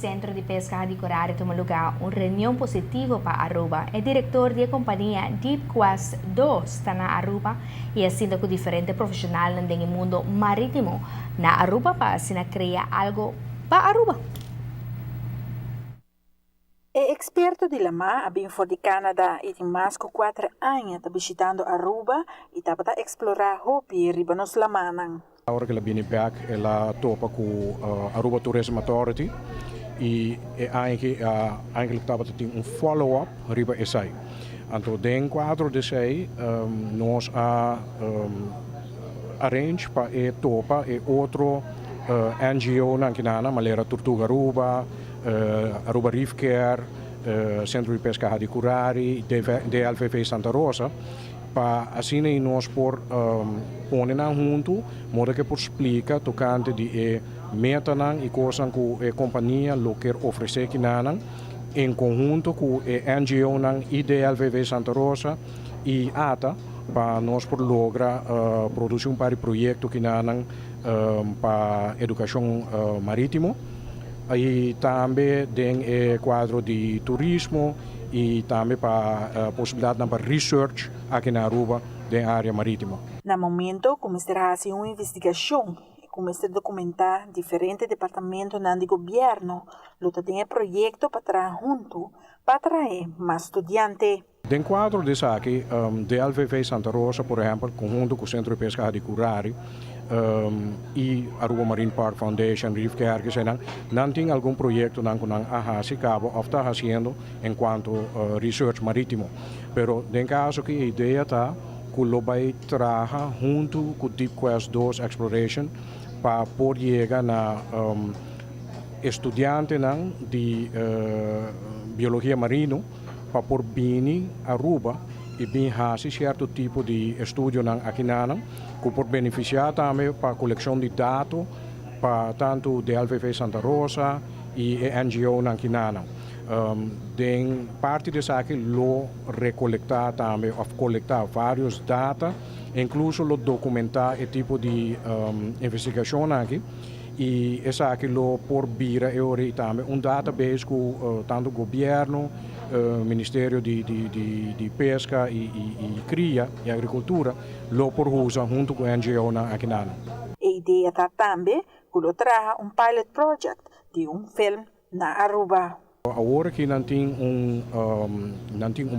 Centro de Pesca Radicorari tomou lugar uma reunião positiva para Aruba. O diretor da companhia Deep Quest 2 está na Aruba e assim com diferentes profissionais no mundo marítimo na Aruba para assim criar algo para Aruba. É experto de Lama, bem for de Canadá e tem mais de 4 anos visitando Aruba e está para explorar hobby riba nos Lamanang. Agora que ela vem back, ela topa com Aruba Tourism Authority e eigenlijk estava tendo follow-up riba essay. Então, den quadro desse nós arrange para topa e outro NGO na Kinana, Malera Tortuga Aruba, Aruba Reef Care, Centro de Pesca Radicorari, DLVV Santa Rosa, para assim nós por poner junto, modo que por explica tocante de meta e coisas que a companhia lo quer oferecer aqui em conjunto com a NGO e DLVV Santa Rosa e ATA para nós por lograr produzir par projeto que para educação marítimo e também tem quadro de turismo e também para a possibilidade para research aqui na Aruba da área marítima. No momento, começará a fazer uma investigação e começar a documentar diferentes departamentos do governo. Luta tem projeto para trazer junto, para atrair mais estudantes. Dentro quadro desse aqui, DLVV Santa Rosa, por exemplo, conjunto com o Centro de Pesca Radicorari e Aruba Marine Park Foundation, Reef Care, que não tem algum projeto que cabo está fazendo enquanto research marítimo. Pero, em caso que a ideia está que lo vai trabalhar junto com Deep Quest 2 Exploration para poder chegar na estudante de biologia marino para por vir a Aruba e vir fazer certo tipo de estudo aqui que por beneficiar também para a coleção de dados para tanto o DLVV Santa Rosa e a NGO aqui parte dessa aqui lo recolectar também, ou coletar vários dados, incluso lo documentar o tipo de investigação aqui. E essa aqui lo por vir e também database com tanto o governo, Ministério de Pesca e Cria e Agricultura, lo por usar junto com a NGO aqui A ideia está também que lo traga pilot project de filme na Aruba. Agora que não tem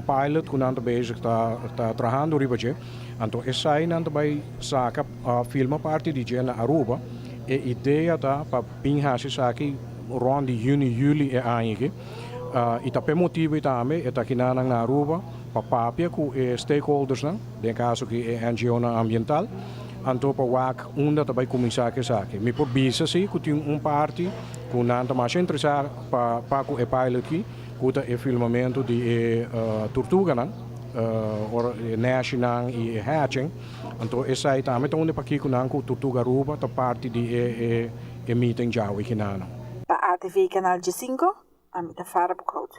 pilot que não bezig está trabalhando riba je, então essa aí não vai sacar filma parte de na Aruba. A ideia está para pinhar se aqui rond de junho, julho é aí e também motivo também é aqui na Aruba para papia com stakeholders de caso que é NGO ambiental. Então para o também começar aqui. Me por bisa se que tem parte que não mais interessado para o pilot aqui, que é filmamento de tortuga national e hatching. Então essa aí também está onde para aqui com tortuga Aruba, a parte de meeting já aqui Para a TV Canal G5, a mita Farah Bukout.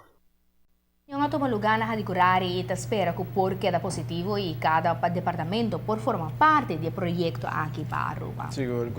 Yung tomou lugar na Radicorari e espera que o porquê da positivo e cada departamento por formar parte do projeto aqui para Aruba. Siguro.